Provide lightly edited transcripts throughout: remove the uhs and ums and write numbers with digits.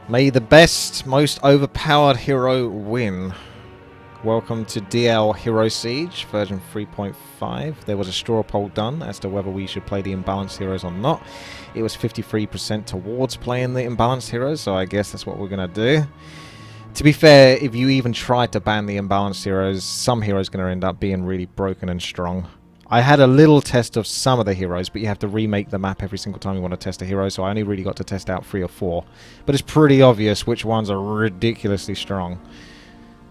May the best, most overpowered hero win. Welcome to DL Hero Siege, version 3.5. There was a straw poll done as to whether we should play the imbalanced heroes or not. It was 53% towards playing the imbalanced heroes, so I guess that's what we're going to do. To be fair, if you even tried to ban the imbalanced heroes, some heroes are going to end up being really broken and strong. I had a little test of some of the heroes, but you have to remake the map every single time you want to test a hero, so I only really got to test out 3 or 4. But it's pretty obvious which ones are ridiculously strong.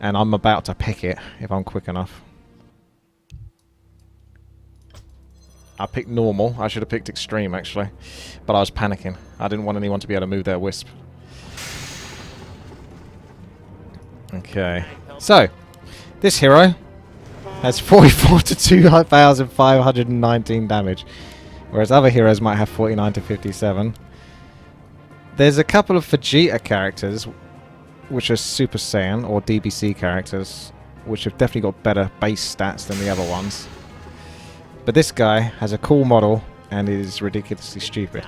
And I'm about to pick it, if I'm quick enough. I picked normal. I should have picked extreme, actually. But I was panicking. I didn't want anyone to be able to move their wisp. Okay. So, this hero has 44 to 2,519 damage. Whereas other heroes might have 49 to 57. There's a couple of Vegeta characters which are Super Saiyan or DBC characters, which have definitely got better base stats than the other ones. But this guy has a cool model and is ridiculously stupid.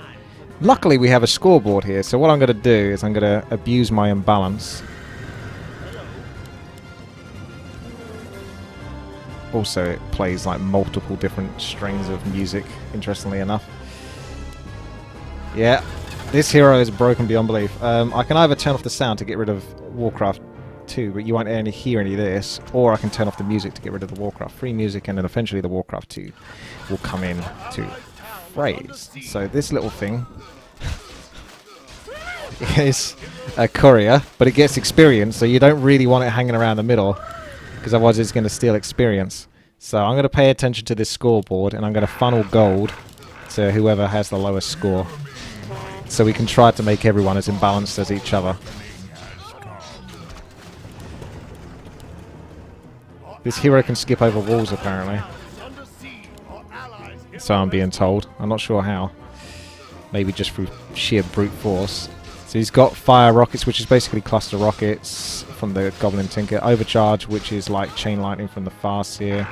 Luckily we have a scoreboard here, so what I'm going to do is I'm going to abuse my imbalance. Also it plays like multiple different strains of music, interestingly enough. Yeah. This hero is broken beyond belief. I can either turn off the sound to get rid of Warcraft 2, but you won't hear any of this, or I can turn off the music to get rid of the Warcraft 3 music, and then eventually the Warcraft 2 will come in to phrase. So this little thing is a courier, but it gets experience, so you don't really want it hanging around the middle, because otherwise it's going to steal experience. So I'm going to pay attention to this scoreboard, and I'm going to funnel gold to whoever has the lowest score. So we can try to make everyone as imbalanced as each other. This hero can skip over walls, apparently. So I'm being told. I'm not sure how. Maybe just through sheer brute force. So he's got fire rockets, which is basically cluster rockets from the Goblin Tinker. Overcharge, which is like chain lightning from the Farseer.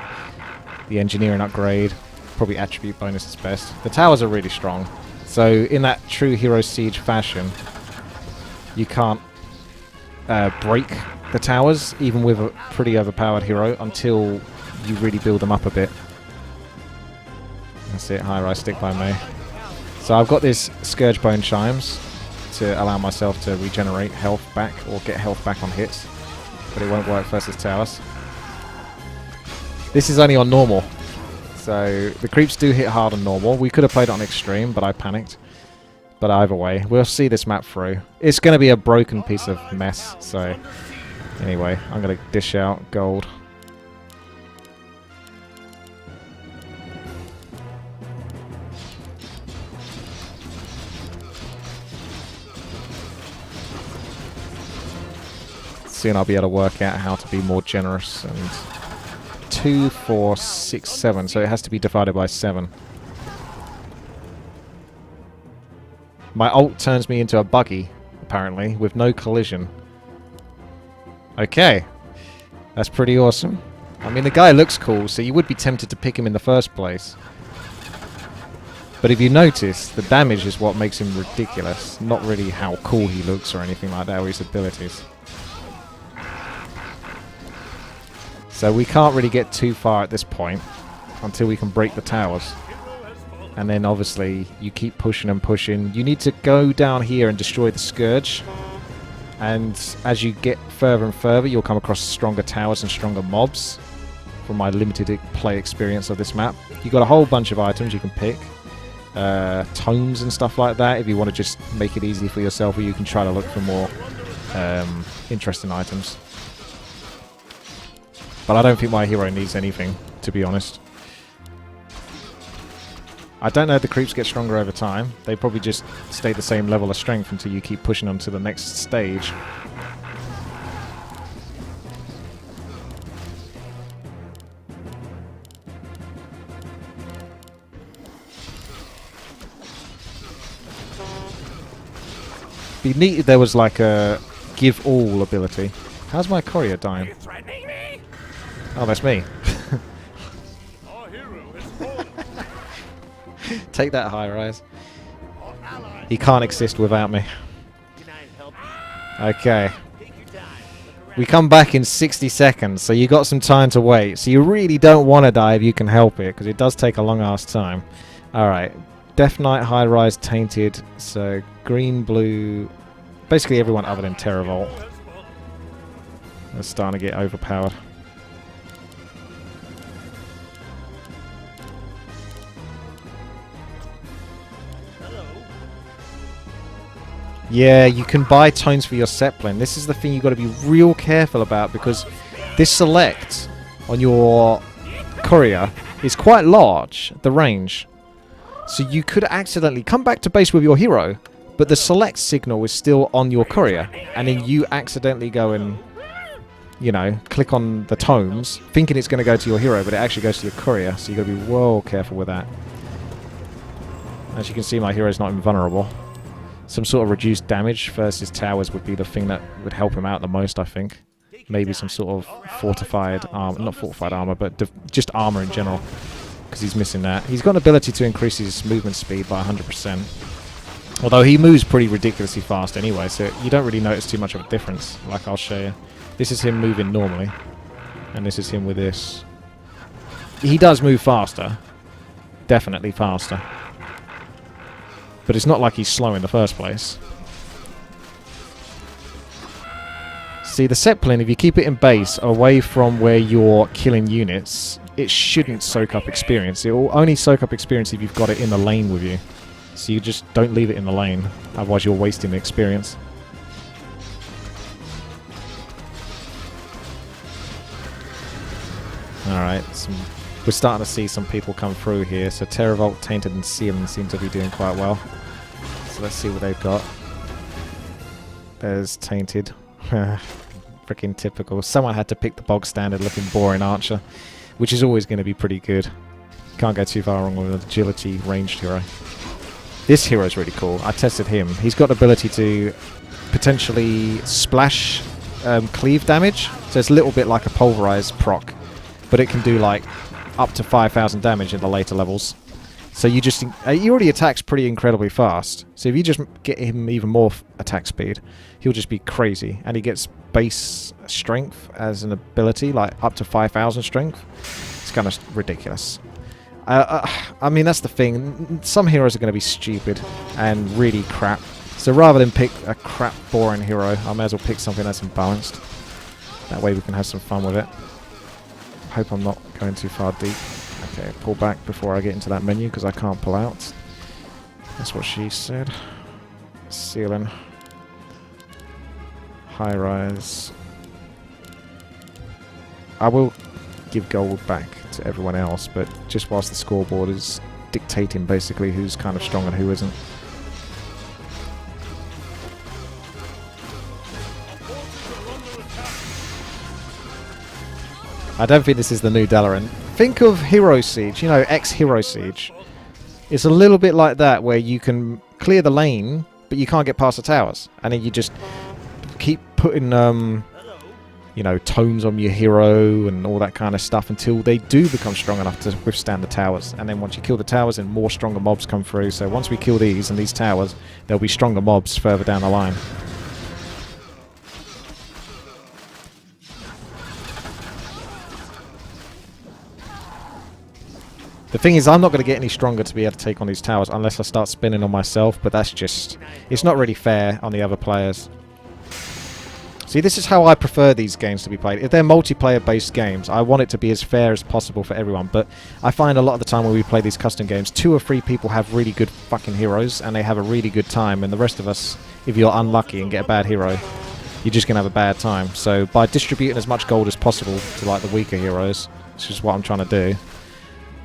The engineering upgrade. Probably attribute bonus is best. The towers are really strong. So in that true Hero Siege fashion, you can't break the towers, even with a pretty overpowered hero, until you really build them up a bit. That's it, high rise stick by me. So I've got this Scourge Bone Chimes to allow myself to regenerate health back, or get health back on hits. But it won't work versus towers. This is only on normal. So the creeps do hit hard on normal. We could have played it on extreme, but I panicked. But either way, we'll see this map through. It's going to be a broken piece of mess. So anyway, I'm going to dish out gold. Soon I'll be able to work out how to be more generous. And 2, 4, 6, 7, so it has to be divided by 7. My ult turns me into a buggy, apparently, with no collision. Okay. That's pretty awesome. I mean, the guy looks cool, so you would be tempted to pick him in the first place. But if you notice, the damage is what makes him ridiculous, not really how cool he looks or anything like that, or his abilities. So we can't really get too far at this point until we can break the towers. And then obviously you keep pushing and pushing. You need to go down here and destroy the Scourge. And as you get further and further, you'll come across stronger towers and stronger mobs. From my limited play experience of this map. You've got a whole bunch of items you can pick. Tomes and stuff like that if you want to just make it easy for yourself, or you can try to look for more interesting items. But I don't think my hero needs anything, to be honest. I don't know if the creeps get stronger over time. They probably just stay the same level of strength until you keep pushing them to the next stage. Be neat if there was like a give all ability. How's my courier dying? Oh, that's me. Take that, high rise. He can't exist without me. Okay. We come back in 60 seconds, so you got some time to wait. So you really don't want to die if you can help it, because it does take a long-ass time. Alright. Death Knight, High Rise, Tainted. So green, blue... Basically everyone other than Terravolt. They're starting to get overpowered. Yeah, you can buy tones for your Zeppelin. This is the thing you've got to be real careful about, because this select on your courier is quite large, the range. So you could accidentally come back to base with your hero, but the select signal is still on your courier, and then you accidentally go and, you know, click on the tomes, thinking it's going to go to your hero, but it actually goes to your courier, so you've got to be well careful with that. As you can see, my hero's not invulnerable. Some sort of reduced damage versus towers would be the thing that would help him out the most, I think. Maybe some sort of fortified armor, not fortified armor, but just armor in general, because he's missing that. He's got an ability to increase his movement speed by 100%. Although he moves pretty ridiculously fast anyway, so you don't really notice too much of a difference, like I'll show you. This is him moving normally, and this is him with this. He does move faster. Definitely faster. But it's not like he's slow in the first place. See, the Zeppelin, if you keep it in base, away from where you're killing units, it shouldn't soak up experience. It will only soak up experience if you've got it in the lane with you. So you just don't leave it in the lane, otherwise you're wasting the experience. Alright, we're starting to see some people come through here. So Terravolt, Tainted and Sealing seem to be doing quite well. So let's see what they've got. There's Tainted. Freaking typical. Someone had to pick the bog standard looking boring archer, which is always going to be pretty good. Can't go too far wrong with an agility ranged hero. This hero is really cool. I tested him. He's got the ability to potentially splash cleave damage. So it's a little bit like a pulverize proc, but it can do like up to 5,000 damage in the later levels. So you just he already attacks pretty incredibly fast. So if you just get him even more attack speed, he'll just be crazy. And he gets base strength as an ability, like up to 5,000 strength. It's kind of ridiculous. I mean, that's the thing. Some heroes are going to be stupid and really crap. So rather than pick a crap, boring hero, I may as well pick something that's imbalanced. That way we can have some fun with it. Hope I'm not going too far deep. Okay, pull back before I get into that menu because I can't pull out. That's what she said. Sealing. High rise. I will give gold back to everyone else, but just whilst the scoreboard is dictating basically who's kind of strong and who isn't. I don't think this is the new Dalaran. Think of Hero Siege, you know, ex-Hero Siege. It's a little bit like that, where you can clear the lane, but you can't get past the towers. And then you just keep putting, you know, tomes on your hero and all that kind of stuff until they do become strong enough to withstand the towers. And then once you kill the towers, then more stronger mobs come through. So once we kill these and these towers, there'll be stronger mobs further down the line. The thing is, I'm not going to get any stronger to be able to take on these towers unless I start spinning on myself, but that's just... it's not really fair on the other players. See, this is how I prefer these games to be played. If they're multiplayer-based games, I want it to be as fair as possible for everyone, but I find a lot of the time when we play these custom games, 2 or 3 people have really good fucking heroes, and they have a really good time, and the rest of us, if you're unlucky and get a bad hero, you're just going to have a bad time. So by distributing as much gold as possible to like the weaker heroes, which is what I'm trying to do,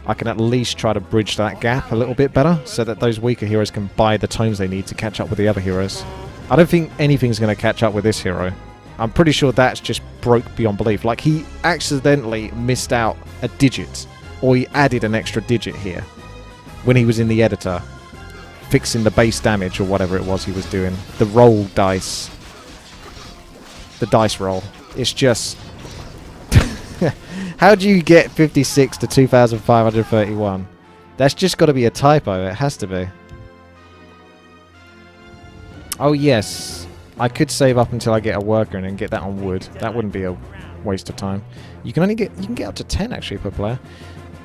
I can at least try to bridge that gap a little bit better so that those weaker heroes can buy the tomes they need to catch up with the other heroes. I don't think anything's going to catch up with this hero. I'm pretty sure that's just broke beyond belief. Like, he accidentally missed out a digit, or he added an extra digit here when he was in the editor fixing the base damage or whatever it was he was doing. The roll dice. The dice roll. It's just... How do you get 56 to 2,531? That's just got to be a typo. It has to be. Oh, yes. I could save up until I get a worker and then get that on wood. That wouldn't be a waste of time. You can get up to 10 actually per player.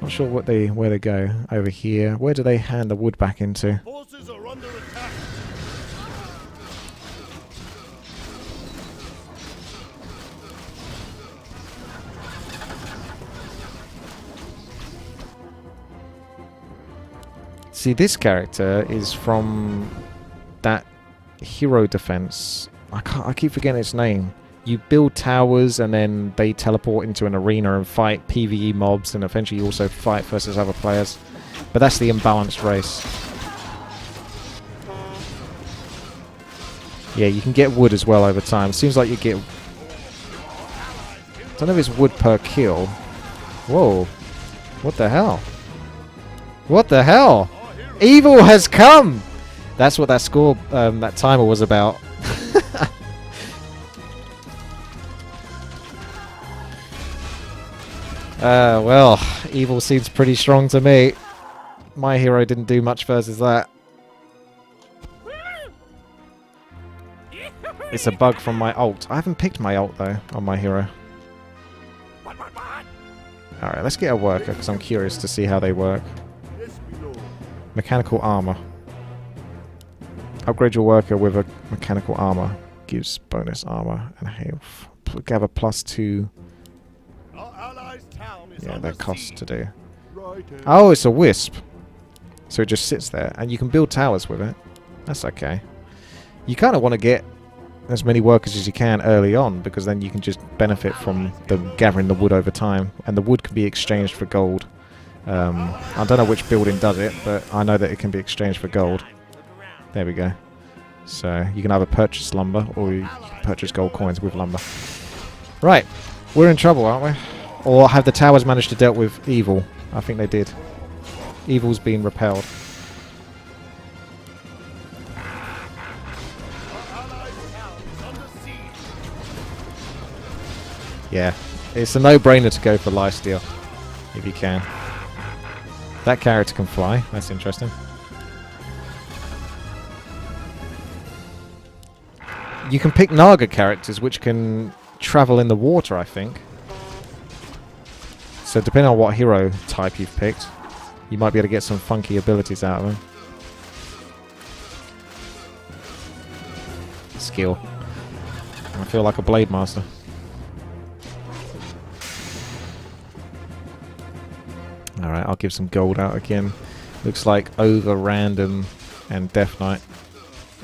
Not sure where they go. Over here. Where do they hand the wood back into? Forces are under attack. See, this character is from that hero defense. I keep forgetting its name. You build towers and then they teleport into an arena and fight PvE mobs, and eventually you also fight versus other players. But that's the imbalanced race. Yeah, you can get wood as well over time. Seems like you get... I don't know if it's wood per kill. Whoa. What the hell? What the hell? Evil has come! That's what that score, that timer was about. Well, evil seems pretty strong to me. My hero didn't do much versus that. It's a bug from my ult. I haven't picked my ult though on my hero. Alright, let's get a worker because I'm curious to see how they work. Mechanical armor. Upgrade your worker with a mechanical armor. Gives bonus armor and health. Gather +2. Yeah, that costs to do. Oh, it's a wisp. So it just sits there. And you can build towers with it. That's okay. You kind of want to get as many workers as you can early on, because then you can just benefit from them gathering the wood over time. And the wood can be exchanged for gold. I don't know which building does it, but I know that it can be exchanged for gold. There we go. So you can either purchase lumber or you can purchase gold coins with lumber. Right. We're in trouble, aren't we? Or have the towers managed to deal with evil? I think they did. Evil's been repelled. Yeah. It's a no-brainer to go for lifesteal. If you can. That character can fly. That's interesting. You can pick Naga characters which can travel in the water, I think. So depending on what hero type you've picked, you might be able to get some funky abilities out of them. Skill. I feel like a Blade Master. Alright, I'll give some gold out again. Looks like over random and Death Knight.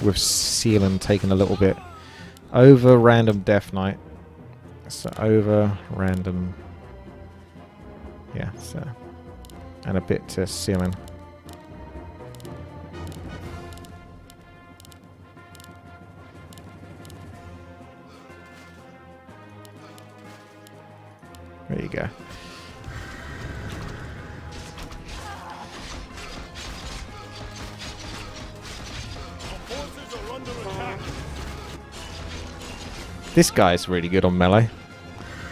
With Sealant taking a little bit. Over random Death Knight. So over random... Yeah, so... And a bit to Sealant. There you go. This guy's really good on melee.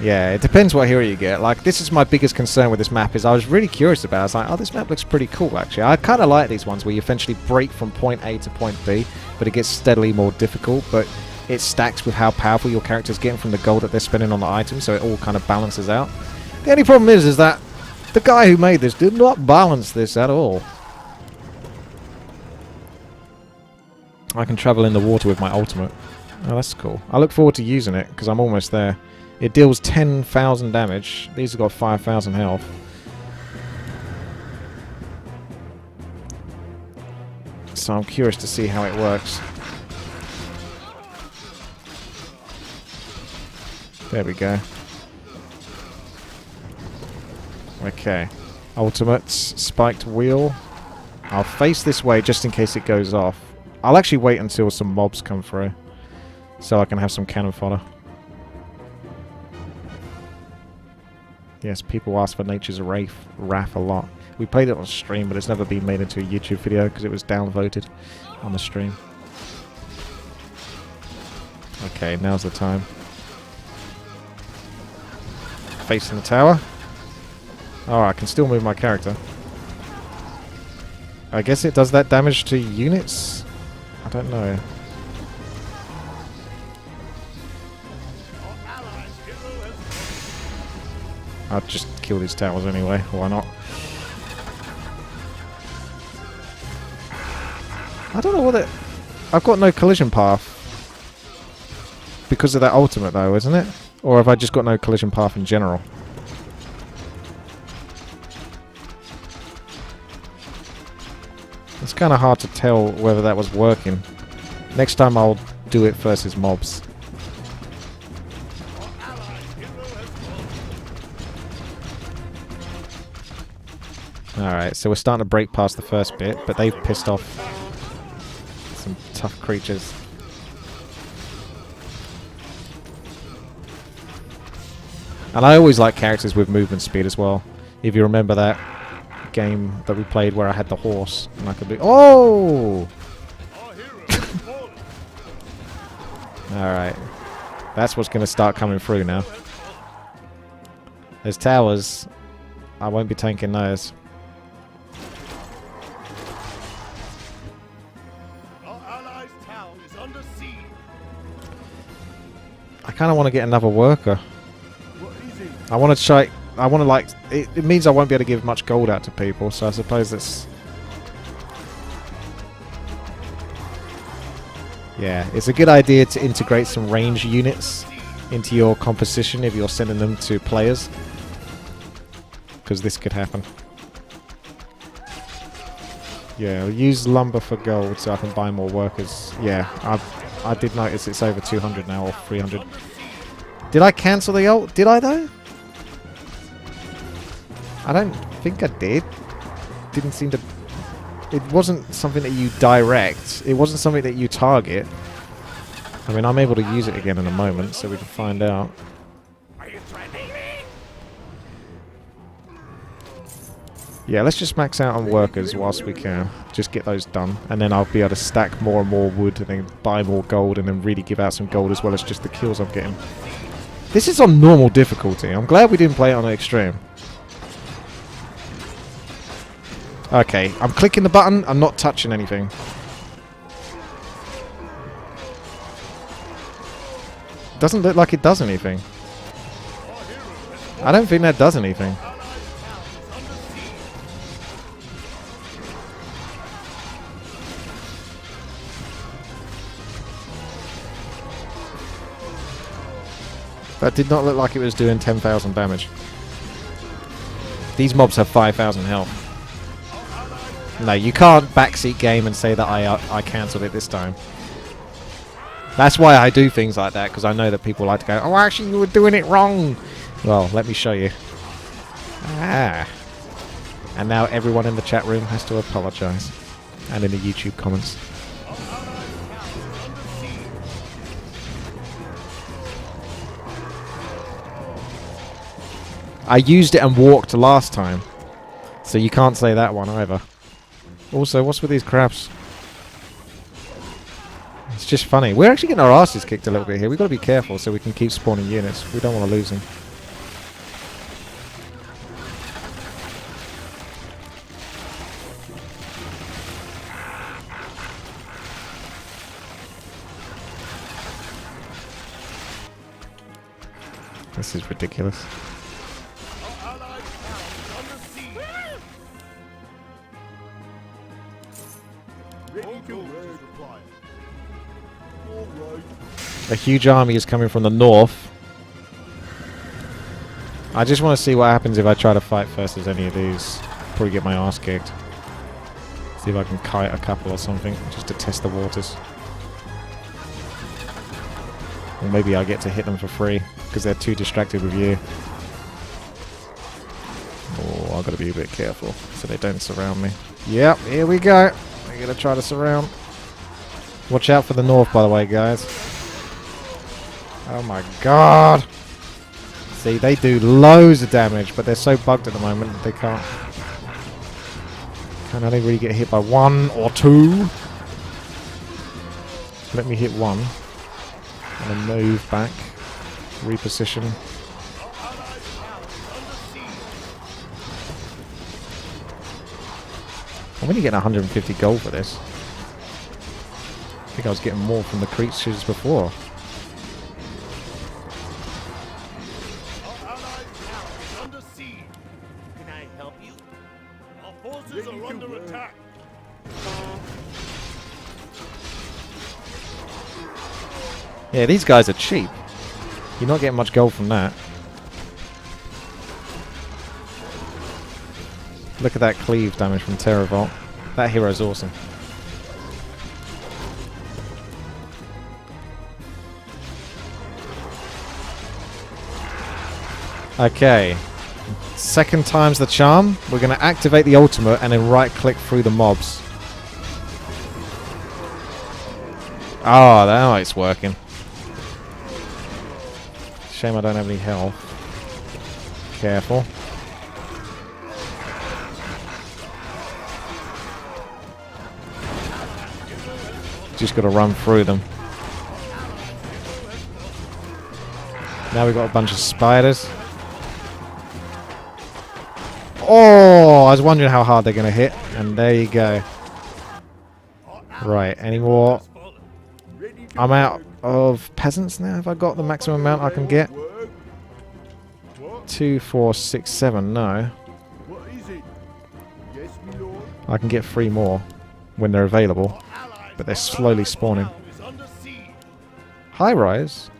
Yeah, it depends what hero you get. Like, this is my biggest concern with this map, is I was really curious about it. I was like, oh, this map looks pretty cool, actually. I kind of like these ones where you eventually break from point A to point B, but it gets steadily more difficult, but it stacks with how powerful your character's getting from the gold that they're spending on the items, so it all kind of balances out. The only problem is that the guy who made this did not balance this at all. I can travel in the water with my ultimate. Oh, that's cool. I look forward to using it, because I'm almost there. It deals 10,000 damage. These have got 5,000 health. So I'm curious to see how it works. There we go. Okay. Ultimate spiked wheel. I'll face this way just in case it goes off. I'll actually wait until some mobs come through, so I can have some cannon fodder. Yes, people ask for Nature's Wrath a lot. We played it on stream, but it's never been made into a YouTube video because it was downvoted on the stream. Okay, now's the time. Facing the tower. Oh, I can still move my character. I guess it does that damage to units? I don't know. I'll just kill these towers anyway. Why not? I don't know what it... I've got no collision path. Because of that ultimate though, isn't it? Or have I just got no collision path in general? It's kind of hard to tell whether that was working. Next time I'll do it versus mobs. Alright, so we're starting to break past the first bit, but they've pissed off some tough creatures. And I always like characters with movement speed as well. If you remember that game that we played where I had the horse and I could be... Oh! Alright. That's what's going to start coming through now. There's towers. I won't be tanking those. I kind of want to get another worker. I want to try... I want to like... It means I won't be able to give much gold out to people, so I suppose that's... Yeah, it's a good idea to integrate some range units into your composition if you're sending them to players. Because this could happen. Yeah, I'll use lumber for gold so I can buy more workers. Yeah, I did notice it's over 200 now, or 300. Did I cancel the ult? Did I though? I don't think I did. Didn't seem to... It wasn't something that you direct. It wasn't something that you target. I mean, I'm able to use it again in a moment, so we can find out. Yeah, let's just max out on workers whilst we can. Just get those done. And then I'll be able to stack more and more wood and then buy more gold and then really give out some gold as well as just the kills I'm getting. This is on normal difficulty. I'm glad we didn't play it on extreme. Okay, I'm clicking the button. I'm not touching anything. Doesn't look like it does anything. I don't think that does anything. That did not look like it was doing 10,000 damage. These mobs have 5,000 health. No, you can't backseat game and say that I cancelled it this time. That's why I do things like that, because I know that people like to go, oh, actually, you were doing it wrong. Well, let me show you. Ah. And now everyone in the chat room has to apologise. And in the YouTube comments. I used it and walked last time. So you can't say that one either. Also, what's with these crabs? It's just funny. We're actually getting our asses kicked a little bit here. We've got to be careful so we can keep spawning units. We don't want to lose them. This is ridiculous. A huge army is coming from the north. I just want to see what happens if I try to fight versus any of these. Probably get my ass kicked. See if I can kite a couple or something, just to test the waters. Or maybe I get to hit them for free, because they're too distracted with you. Oh, I've got to be a bit careful, so they don't surround me. Yep, here we go. We're going to try to surround. Watch out for the north, by the way, guys. Oh my god! See, they do loads of damage, but they're so bugged at the moment that they can't... Can only really get hit by one or two. Let me hit one. And then move back. Reposition. I'm only getting 150 gold for this. I think I was getting more from the creatures before. Yeah, these guys are cheap. You're not getting much gold from that. Look at that cleave damage from Terravolt. That hero's awesome. Okay. Second time's the charm. We're going to activate the ultimate and then right-click through the mobs. Oh, now it's working. Shame I don't have any health. Careful. Just got to run through them. Now we've got a bunch of spiders. Oh, I was wondering how hard they're going to hit. And there you go. Right, any more? I'm out of peasants now. Have I got the maximum amount I can get? 2, 4, 6, 7. No. I can get 3 more when they're available. But they're slowly spawning. High Rise?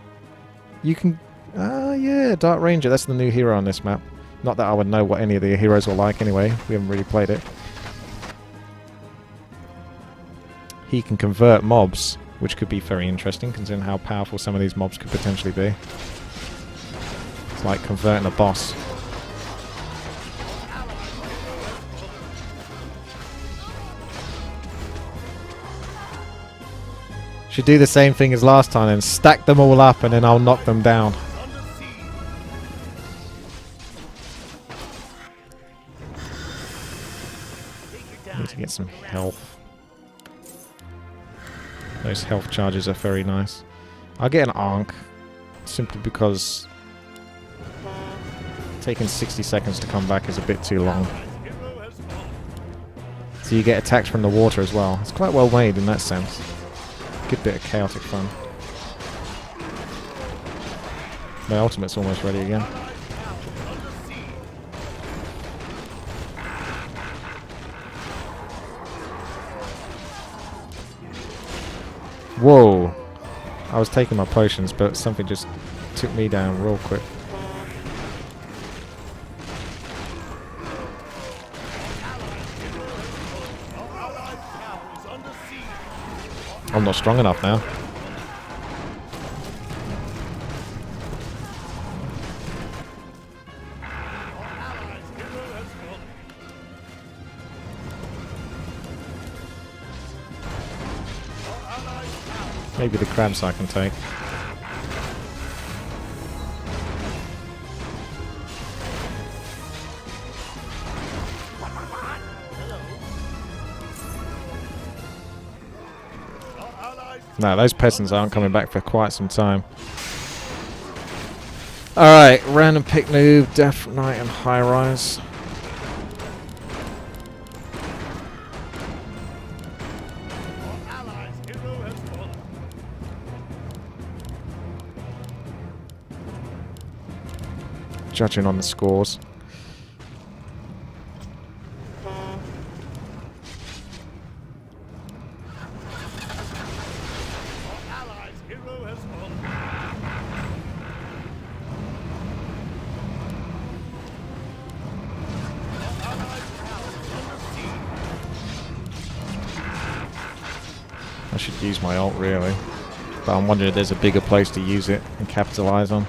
You can... yeah, Dark Ranger. That's the new hero on this map. Not that I would know what any of the heroes are like anyway. We haven't really played it. He can convert mobs, which could be very interesting considering how powerful some of these mobs could potentially be. It's like converting a boss. Should do the same thing as last time and stack them all up and then I'll knock them down. Need to get some health. Those health charges are very nice. I'll get an Ankh simply because taking 60 seconds to come back is a bit too long. So you get attacks from the water as well. It's quite well made in that sense. Good bit of chaotic fun. My ultimate's almost ready again. Whoa! I was taking my potions, but something just took me down real quick. I'm not strong enough now. Maybe the crabs I can take. No, those peasants aren't coming back for quite some time. Alright, random pick noob, Death Knight and High Rise. Judging on the scores. I should use my ult really, but I'm wondering if there's a bigger place to use it and capitalize on.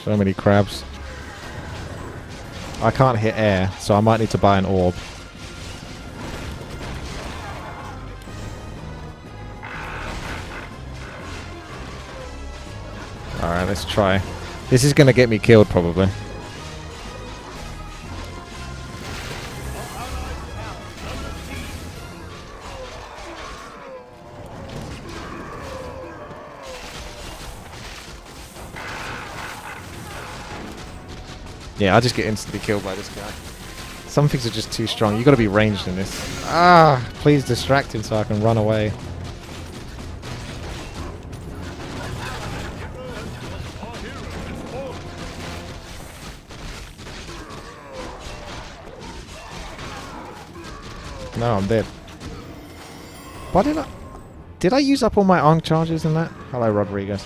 So many crabs. I can't hit air, so I might need to buy an orb. Alright, let's try. This is going to get me killed probably. Yeah, I just get instantly killed by this guy. Some things are just too strong. You've got to be ranged in this. Ah, please distract him so I can run away. No, I'm dead. Why did I... Did I use up all my arc charges in that? Hello, Rodriguez.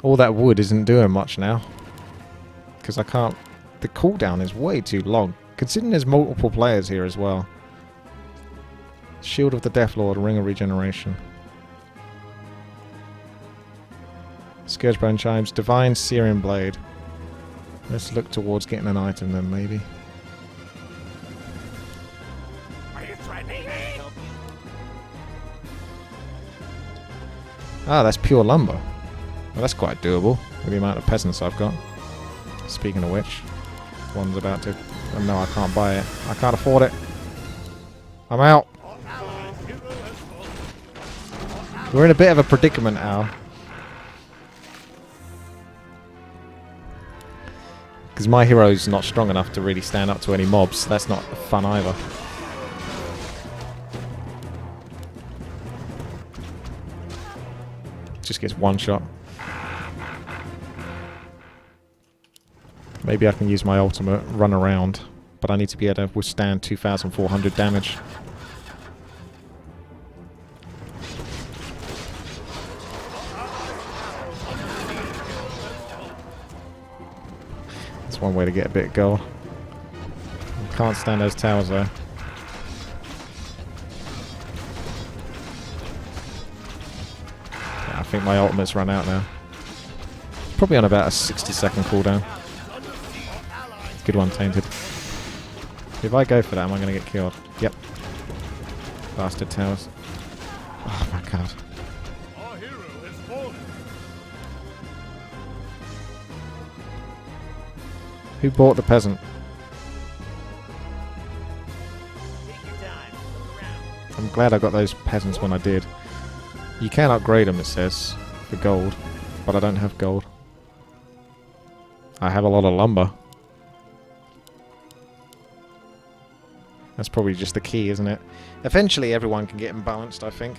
All that wood isn't doing much now. Because I can't... The cooldown is way too long. Considering there's multiple players here as well. Shield of the Death Lord, Ring of Regeneration. Scourgebone Chimes, Divine Syrian Blade. Let's look towards getting an item then, maybe. Are you threatening me? Ah, that's pure lumber. Well, that's quite doable with the amount of peasants I've got. Speaking of which, one's about to... Oh, no, I can't buy it. I can't afford it. I'm out. We're in a bit of a predicament now. Because my hero's not strong enough to really stand up to any mobs. That's not fun either. Just gets one shot. Maybe I can use my ultimate, run around. But I need to be able to withstand 2,400 damage. That's one way to get a bit of gold. Can't stand those towers though. Yeah, I think my ultimate's run out now. Probably on about a 60-second cooldown. Good one, Tainted. If I go for that, am I going to get killed? Yep. Bastard towers. Oh my god. Our hero has fallen. Who bought the peasant? Take your time. Look around. I'm glad I got those peasants when I did. You can upgrade them, it says, for gold. But I don't have gold. I have a lot of lumber. That's probably just the key, isn't it? Eventually everyone can get imbalanced, I think.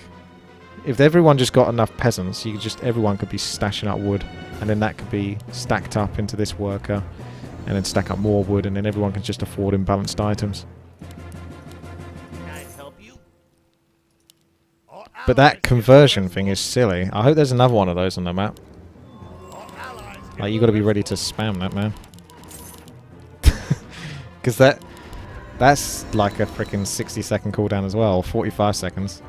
If everyone just got enough peasants, everyone could be stashing up wood. And then that could be stacked up into this worker. And then stack up more wood, and then everyone can just afford imbalanced items. Can I help you? But that conversion thing is silly. I hope there's another one of those on the map. Like, you got to be ready to spam that, man. Because that's like a freaking 60-second cooldown as well, 45 seconds.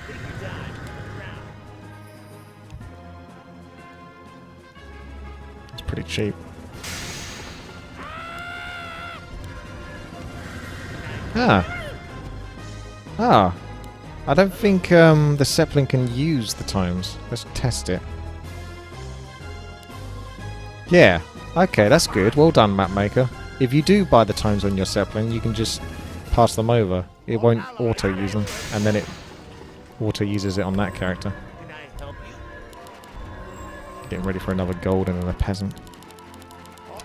Take your time. Look around. It's pretty cheap. Ah. I don't think the Zeppelin can use the times. Let's test it. Yeah. Okay, that's good. Well done, map maker. If you do buy the times on your Zeppelin, you can just pass them over. It won't auto-use them, and then it auto-uses it on that character. Can I help you? Getting ready for another golden and a peasant.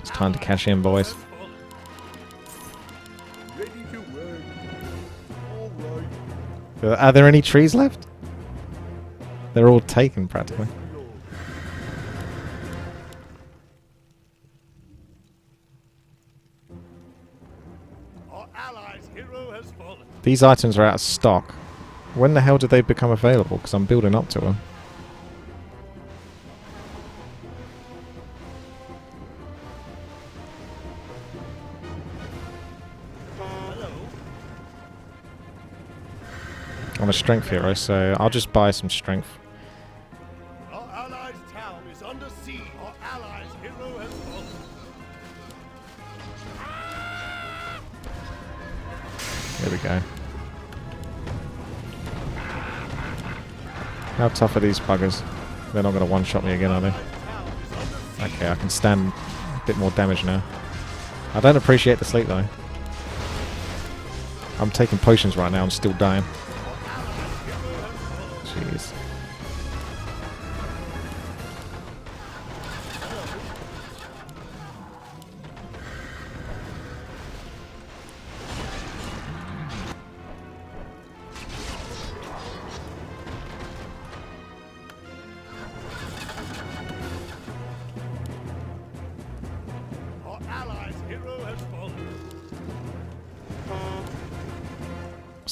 It's time to cash in, boys. Ready to work. All right. Are there any trees left? They're all taken, practically. Our allies' hero has fallen. These items are out of stock. When the hell did they become available? Because I'm building up to them. Hello. I'm a strength hero, so I'll just buy some strength. Our allies' town is under siege. Our allies' hero has fallen. There we go. How tough are these buggers? They're not going to one-shot me again, are they? Okay, I can stand a bit more damage now. I don't appreciate the sleep, though. I'm taking potions right now, I'm still dying. Jeez.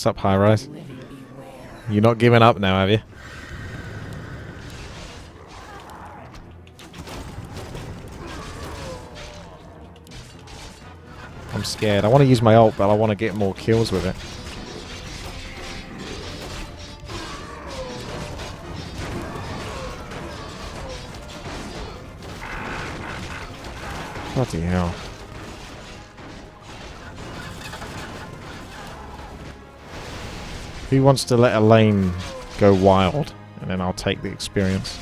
What's up, High Rise? You're not giving up now, have you? I'm scared. I want to use my ult, but I want to get more kills with it. Bloody hell. Who wants to let a lane go wild? And then I'll take the experience.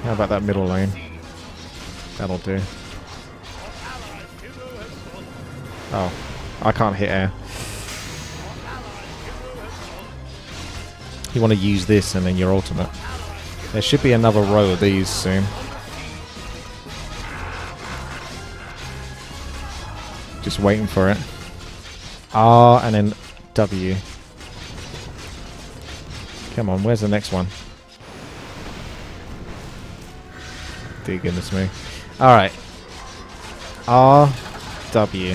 How about that middle lane? That'll do. Oh, I can't hit air. You want to use this and then your ultimate. There should be another row of these soon. Just waiting for it. R and then W. Come on, where's the next one? Dear goodness me. Alright. R, W.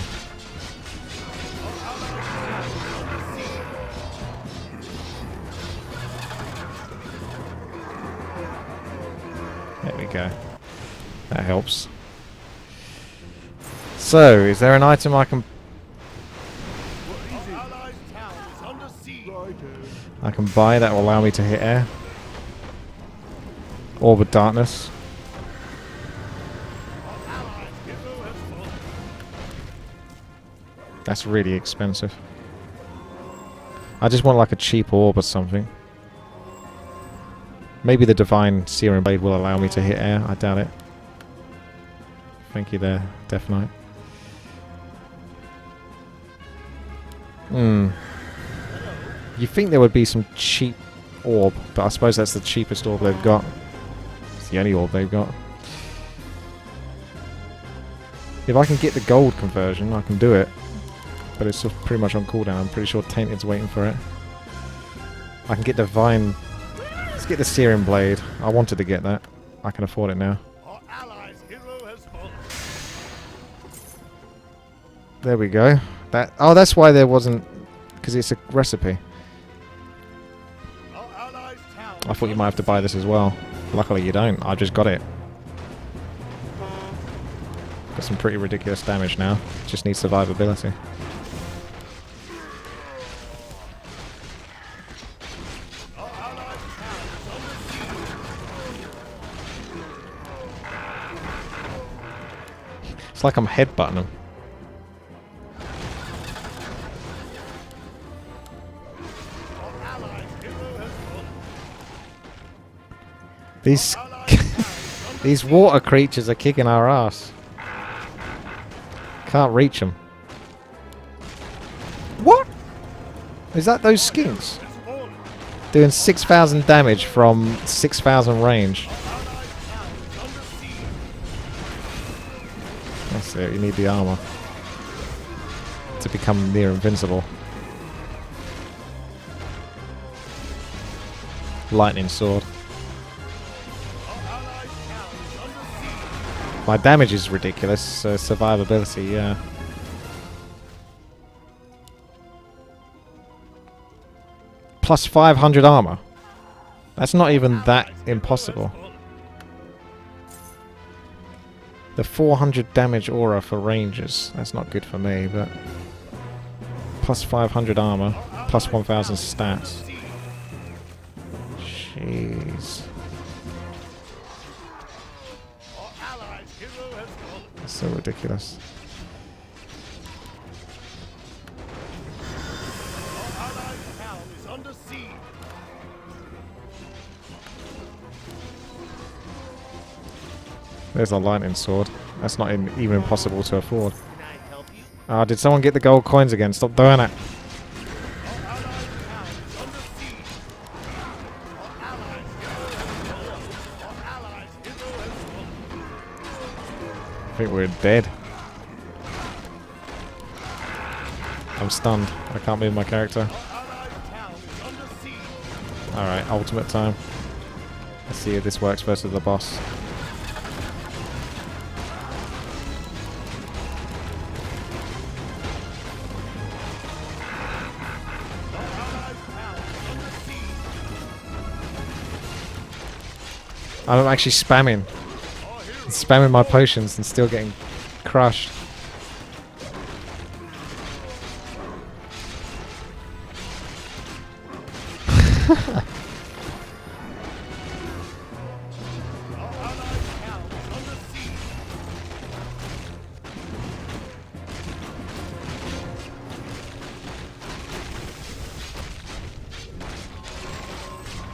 There we go. That helps. So, is there an item I can buy that will allow me to hit air? Orb of Darkness. That's really expensive. I just want like a cheap orb or something. Maybe the Divine Searing Blade will allow me to hit air. I doubt it. Thank you there, Death Knight. You think there would be some cheap orb, but I suppose that's the cheapest orb they've got. It's the only orb they've got. If I can get the gold conversion, I can do it. But it's still pretty much on cooldown. I'm pretty sure Tainted's waiting for it. I can get Divine... Let's get the Searing Blade. I wanted to get that. I can afford it now. There we go. Oh, that's why there wasn't... Because it's a recipe. I thought you might have to buy this as well. Luckily you don't. I just got it. Got some pretty ridiculous damage now. Just needs survivability. It's like I'm headbutting them. These water creatures are kicking our ass. Can't reach them. What? Is that those skins? Doing 6,000 damage from 6,000 range. That's it, you need the armor to become near invincible. Lightning sword. My damage is ridiculous, so survivability, yeah. Plus 500 armor. That's not even that impossible. The 400 damage aura for rangers. That's not good for me, but... Plus 500 armor. Plus 1,000 stats. Jeez. That's so ridiculous. There's a lightning sword. That's not even impossible to afford. Ah, did someone get the gold coins again? Stop doing it. I think we're dead. I'm stunned. I can't move my character. Alright, ultimate time. Let's see if this works versus the boss. I'm actually spamming my potions and still getting crushed.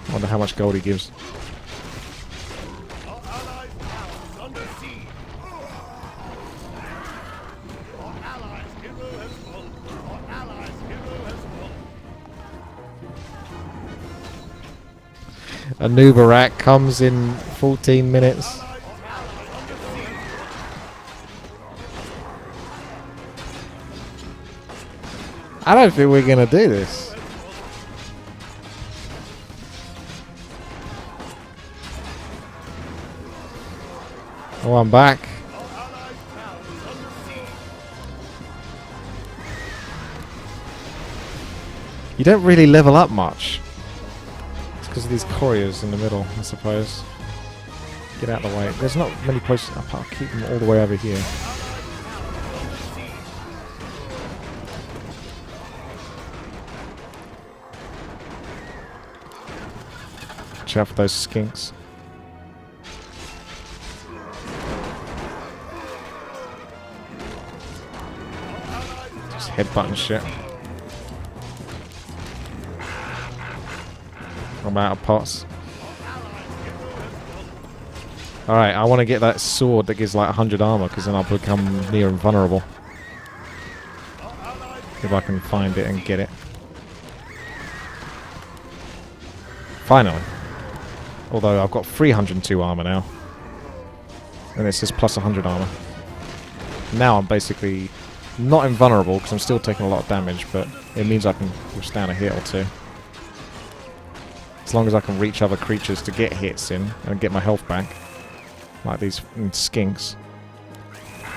I wonder how much gold he gives. Our allies' town is under siege. Our allies' hero has fallen. Our allies' hero has fallen. A new Barak comes in 14 minutes. I don't think we're gonna do this. Oh, I'm back. You don't really level up much. It's because of these couriers in the middle, I suppose. Get out of the way. There's not many places. I'll keep them all the way over here. Watch out for those skinks. Just headbutt and shit. I'm out of pots. Alright, I want to get that sword that gives like 100 armor, because then I'll become near invulnerable. If I can find it and get it. Finally. Although I've got 302 armor now. And it says plus 100 armor. Now I'm basically not invulnerable, because I'm still taking a lot of damage, but it means I can withstand a hit or two. As long as I can reach other creatures to get hits in and get my health back. Like these skinks.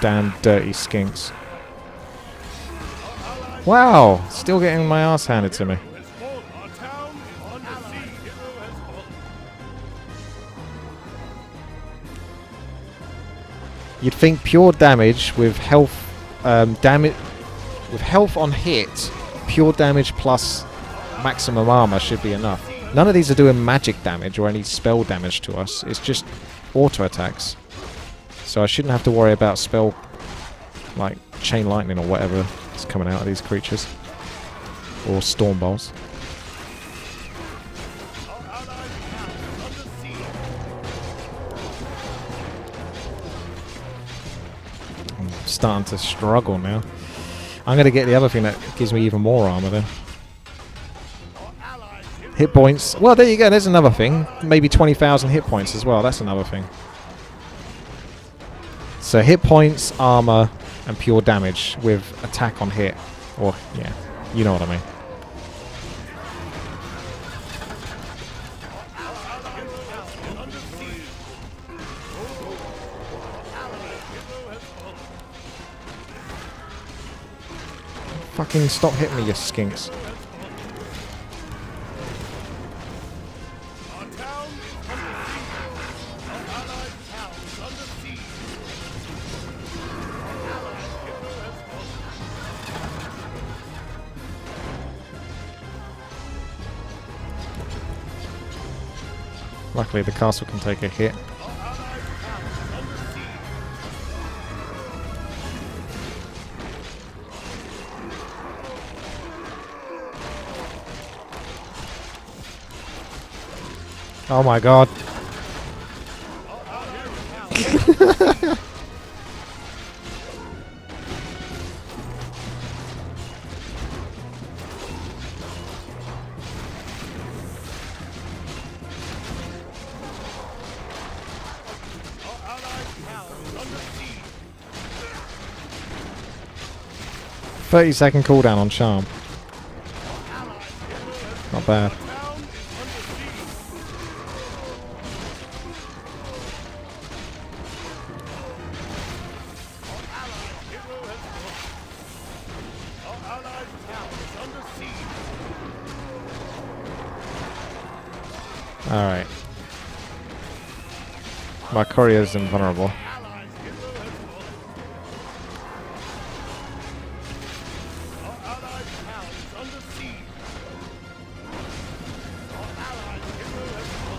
Damn dirty skinks. Wow! Still getting my ass handed to me. You'd think pure damage with health with health on hit, pure damage plus maximum armor should be enough. None of these are doing magic damage or any spell damage to us. It's just auto attacks. So I shouldn't have to worry about spell like chain lightning or whatever is coming out of these creatures. Or storm bolts. I'm starting to struggle now. I'm going to get the other thing that gives me even more armor then. Hit points. Well, there you go. There's another thing. Maybe 20,000 hit points as well. That's another thing. So hit points, armor, and pure damage with attack on hit. Or, yeah, you know what I mean. Fucking stop hitting me, you skinks. Luckily the castle can take a hit. Oh my god. "30-second cooldown on charm." Not bad. Alright. My courier's invulnerable. Allies hero has fallen. Our allied town is under siege. Our allied hero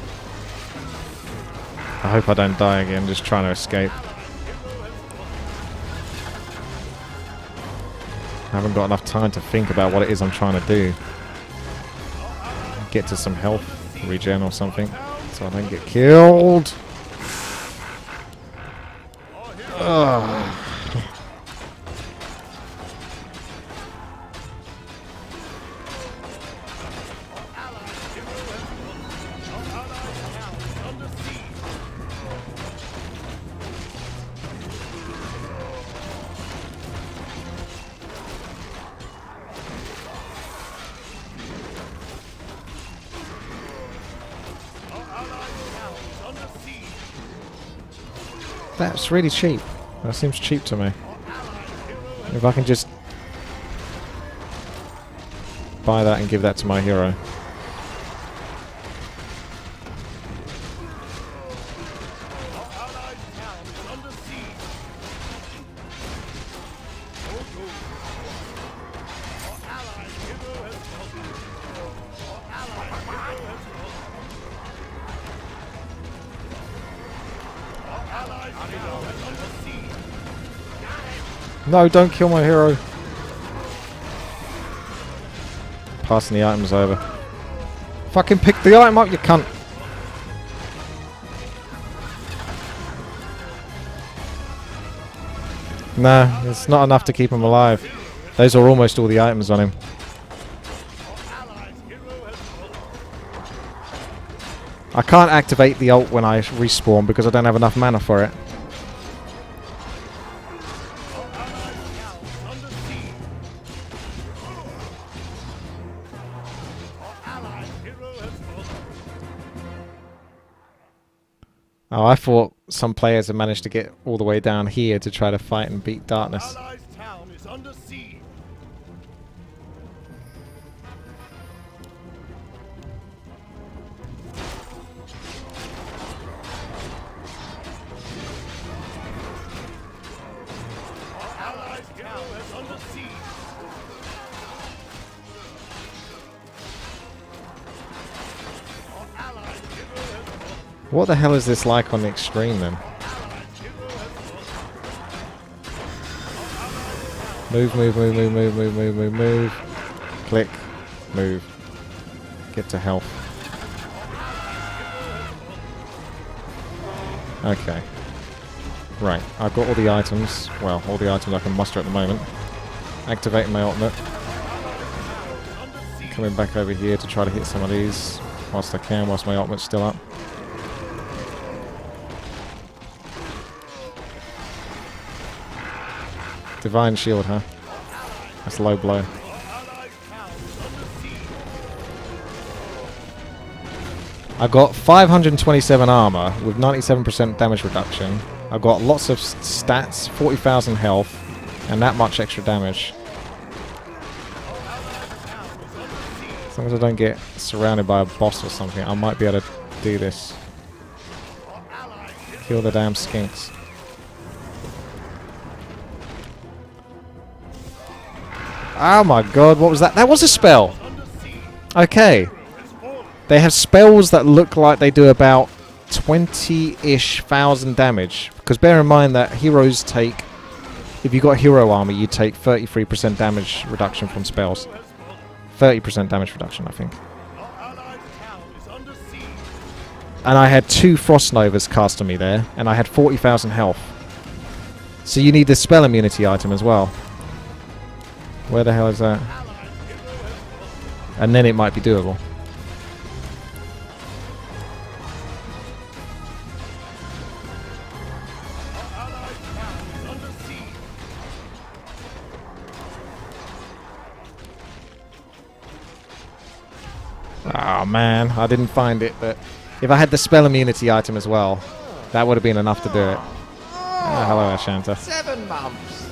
has fallen. I hope I don't die again, just trying to escape. I haven't got enough time to think about what it is I'm trying to do. Get to some health regen or something, so I don't get killed. Ugh. That's really cheap. That seems cheap to me. If I can just buy that and give that to my hero. No, don't kill my hero. Passing the items over. Fucking pick the item up, you cunt. Nah, it's not enough to keep him alive. Those are almost all the items on him. I can't activate the ult when I respawn because I don't have enough mana for it. Oh, I thought some players had managed to get all the way down here to try to fight and beat darkness. Allies' town is under siege. Our allies' town is under siege. Our allies' hero has fallen. What the hell is this like on the extreme then? Move, move, move, move, move, move, move, move, move. Click. Move. Get to health. Okay. Right, I've got all the items. Well, all the items I can muster at the moment. Activating my ultimate. Coming back over here to try to hit some of these whilst I can, whilst my ultimate's still up. Divine shield, huh? That's low blow. I've got 527 armor with 97% damage reduction. I've got lots of stats, 40,000 health, and that much extra damage. As long as I don't get surrounded by a boss or something, I might be able to do this. Kill the damn skinks. Oh my god, what was that? That was a spell! Okay. They have spells that look like they do about 20-ish thousand damage. Because bear in mind that heroes take... If you got hero armor, you take 33% damage reduction from spells. 30% damage reduction, I think. And I had 2 Frost Novas cast on me there, and I had 40,000 health. So you need the spell immunity item as well. Where the hell is that? And then it might be doable. Oh man, I didn't find it, but if I had the spell immunity item as well, that would have been enough to do it. Oh, hello, Ashanta. 7 months.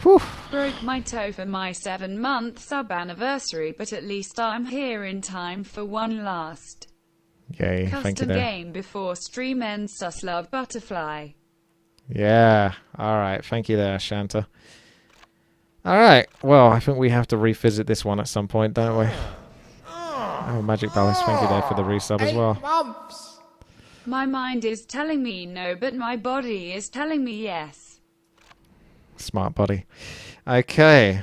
Whew. Broke my toe for my 7-month sub anniversary, but at least I'm here in time for one last. Yay, thank you Custom there. game before stream ends. Sus love butterfly. Yeah, alright, thank you there, Shanta. Alright, well, I think we have to revisit this one at some point, don't we? Oh, Magic Palace, thank you there for the resub as well. My mind is telling me no, but my body is telling me yes. Smart body. Okay,